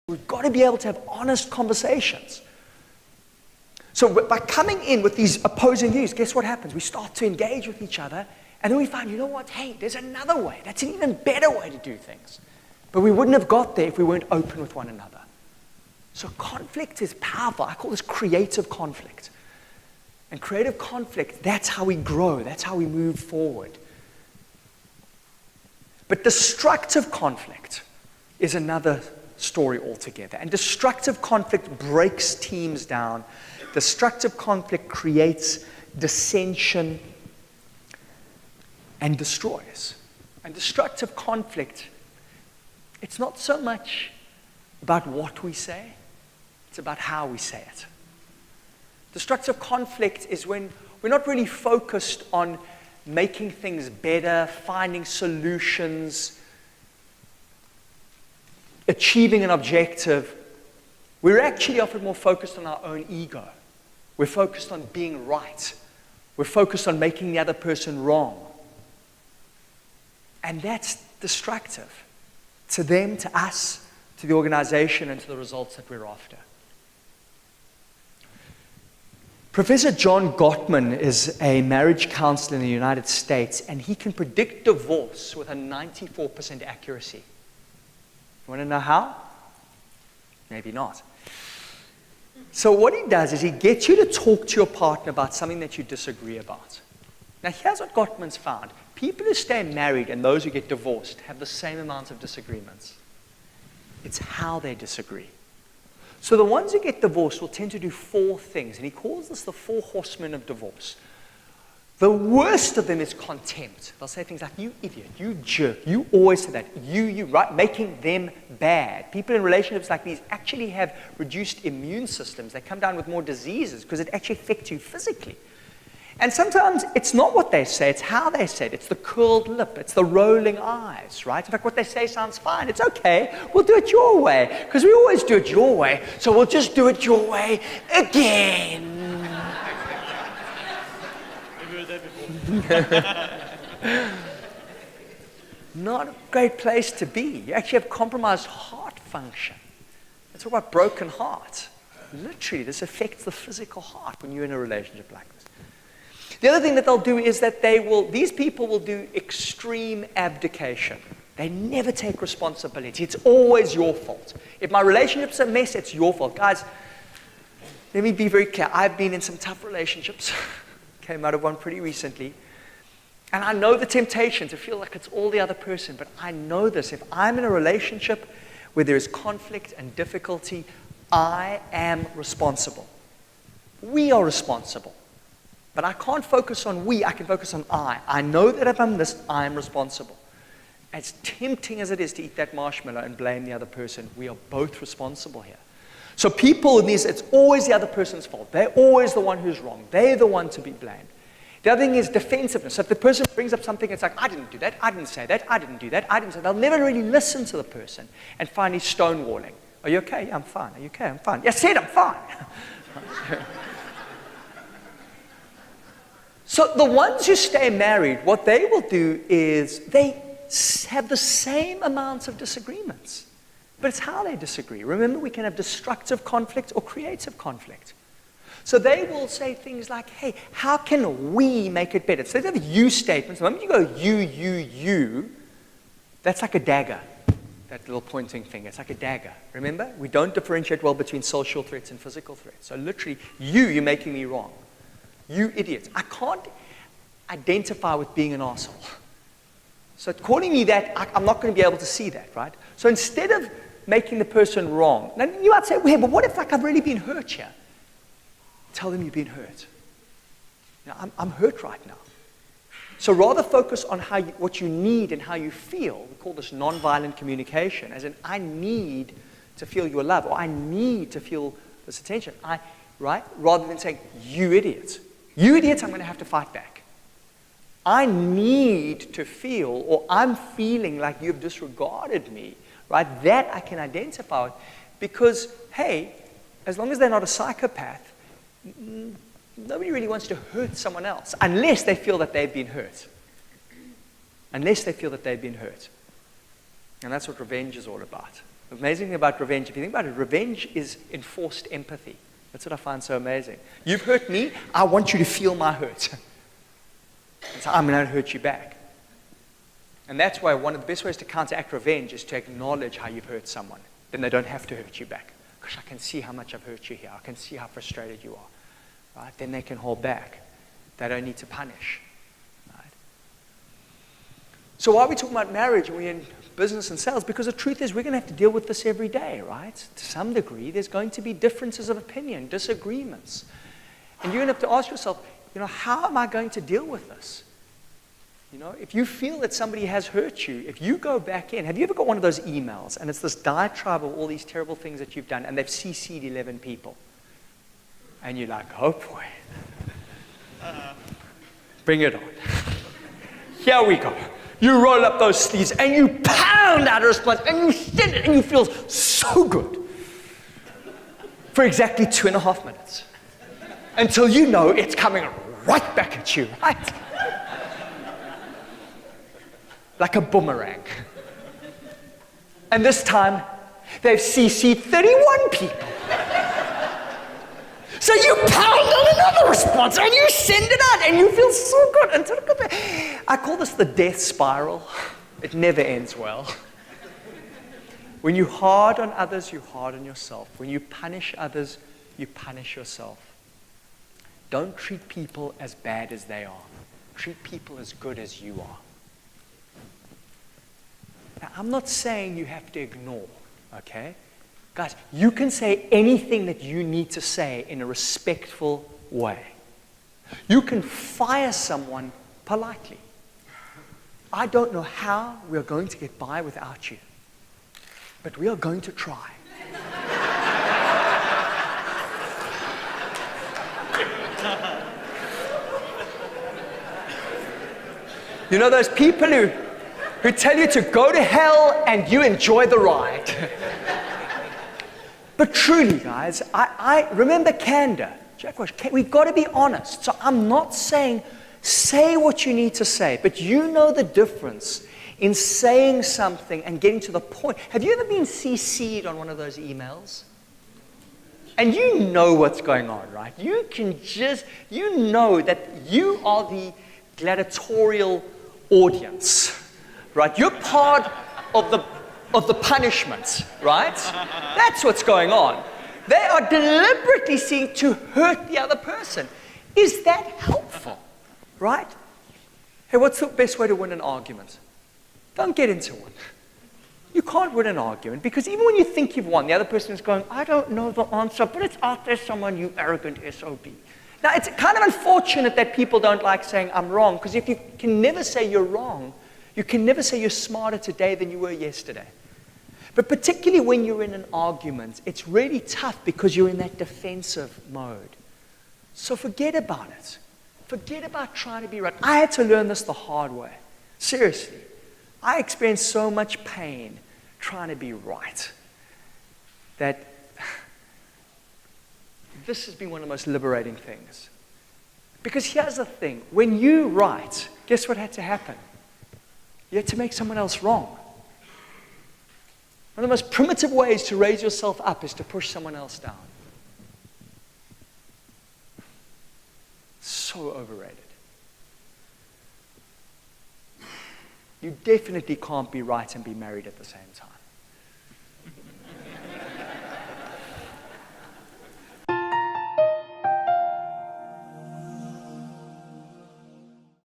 We've got to be able to have honest conversations. So by coming in with these opposing views, guess what happens? We start to engage with each other, and then we find, you know what? Hey, there's another way. That's an even better way to do things. But we wouldn't have got there if we weren't open with one another. So conflict is powerful. I call this creative conflict. And creative conflict, that's how we grow. That's how we move forward. But destructive conflict is another story altogether. And destructive conflict breaks teams down. Destructive conflict creates dissension and destroys. And destructive conflict, it's not so much about what we say, it's about how we say it. Destructive conflict is when we're not really focused on making things better, finding solutions, achieving an objective. We're actually often more focused on our own ego. We're focused on being right. We're focused on making the other person wrong. And that's destructive to them, to us, to the organization, and to the results that we're after. Professor John Gottman is a marriage counselor in the United States, and he can predict divorce with a 94% accuracy. You want to know how? Maybe not. So what he does is he gets you to talk to your partner about something that you disagree about. Now here's what Gottman's found. People who stay married and those who get divorced have the same amount of disagreements. It's how they disagree. So the ones who get divorced will tend to do 4 things, and he calls this the 4 horsemen of divorce. The worst of them is contempt. They'll say things like, you idiot, you jerk, you always say that, you, right, making them bad. People in relationships like these actually have reduced immune systems. They come down with more diseases because it actually affects you physically. And sometimes it's not what they say, it's how they say it. It's the curled lip, it's the rolling eyes, right? In fact, what they say sounds fine. It's okay, we'll do it your way, because we always do it your way, so we'll just do it your way again. Not a great place to be. You actually have compromised heart function. It's all about broken heart. Literally, this affects the physical heart when you're in a relationship like this. The other thing that they'll do is that these people will do extreme abdication. They never take responsibility. It's always your fault. If my relationship's a mess, it's your fault. Guys, let me be very clear. I've been in some tough relationships. Came out of one pretty recently. And I know the temptation to feel like it's all the other person, but I know this. If I'm in a relationship where there is conflict and difficulty, I am responsible. We are responsible. But I can't focus on we, I can focus on I. I know that if I'm this, I'm responsible. As tempting as it is to eat that marshmallow and blame the other person, we are both responsible here. So people in these, it's always the other person's fault. They're always the one who's wrong. They're the one to be blamed. The other thing is defensiveness. So if the person brings up something, it's like, I didn't do that, I didn't say that, I didn't do that, I didn't say that. They'll never really listen to the person and finally stonewalling. Are you okay? Yeah, I'm fine. Are you okay? I'm fine. Yeah, I said I'm fine. So the ones who stay married, what they will do is they have the same amounts of disagreements. But it's how they disagree. Remember, we can have destructive conflict or creative conflict. So they will say things like, hey, how can we make it better? So they have you statements. The moment you go you, that's like a dagger. That little pointing finger, it's like a dagger. Remember, we don't differentiate well between social threats and physical threats. So literally, you're making me wrong. You idiots. I can't identify with being an asshole. So calling me that, I'm not going to be able to see that, right? So instead of making the person wrong, now you might say, well, but what if like I've really been hurt here? Tell them you've been hurt. Now, I'm hurt right now. So rather focus on what you need and how you feel. We call this nonviolent communication, as in I need to feel your love, or I need to feel this attention, right? Rather than saying, you idiots. You idiots, I'm going to have to fight back. I need to feel, or I'm feeling like you've disregarded me, right? That I can identify with. Because, hey, as long as they're not a psychopath, nobody really wants to hurt someone else unless they feel that they've been hurt. Unless they feel that they've been hurt. And that's what revenge is all about. The amazing thing about revenge, if you think about it, revenge is enforced empathy. That's what I find so amazing. You've hurt me, I want you to feel my hurt. And so I'm going to hurt you back. And that's why one of the best ways to counteract revenge is to acknowledge how you've hurt someone. Then they don't have to hurt you back. Because I can see how much I've hurt you here. I can see how frustrated you are. Right? Then they can hold back. They don't need to punish. Right? So why are we talking about marriage when we're in business and sales? Because the truth is we're going to have to deal with this every day, right? To some degree, there's going to be differences of opinion, disagreements. And you're going to have to ask yourself, how am I going to deal with this? If you feel that somebody has hurt you, if you go back in, have you ever got one of those emails and it's this diatribe of all these terrible things that you've done and they've CC'd 11 people? And you're like, oh boy. Bring it on. Here we go. You roll up those sleeves and you pound out a response and you send it and you feel so good for exactly 2.5 minutes until you know it's coming right back at you, right? Like a boomerang. And this time, they've CC'd 31 people. So you pound on another response, and you send it out, and you feel so good until it comes back. I call this the death spiral. It never ends well. When you hard on others, you hard on yourself. When you punish others, you punish yourself. Don't treat people as bad as they are. Treat people as good as you are. Now, I'm not saying you have to ignore, okay? Guys, you can say anything that you need to say in a respectful way. You can fire someone politely. I don't know how we are going to get by without you, but we are going to try. You know those people who tell you to go to hell and you enjoy the ride. But truly, guys, I remember candor. Jack Welch, we've got to be honest. So I'm not saying say what you need to say, but you know the difference in saying something and getting to the point. Have you ever been CC'd on one of those emails? And you know what's going on, right? You know that you are the gladiatorial audience. Right? You're part of the punishment, right? That's what's going on. They are deliberately seeking to hurt the other person. Is that helpful? Right? Hey, what's the best way to win an argument? Don't get into one. You can't win an argument because even when you think you've won, the other person is going, I don't know the answer, but it's out there someone, you arrogant SOB. Now, it's kind of unfortunate that people don't like saying I'm wrong, because if you can never say you're wrong, you can never say you're smarter today than you were yesterday. But particularly when you're in an argument, it's really tough because you're in that defensive mode. So forget about it. Forget about trying to be right. I had to learn this the hard way. Seriously. I experienced so much pain trying to be right that this has been one of the most liberating things. Because here's the thing. When you write, guess what had to happen? You had to make someone else wrong. One of the most primitive ways to raise yourself up is to push someone else down. So overrated. You definitely can't be right and be married at the same time.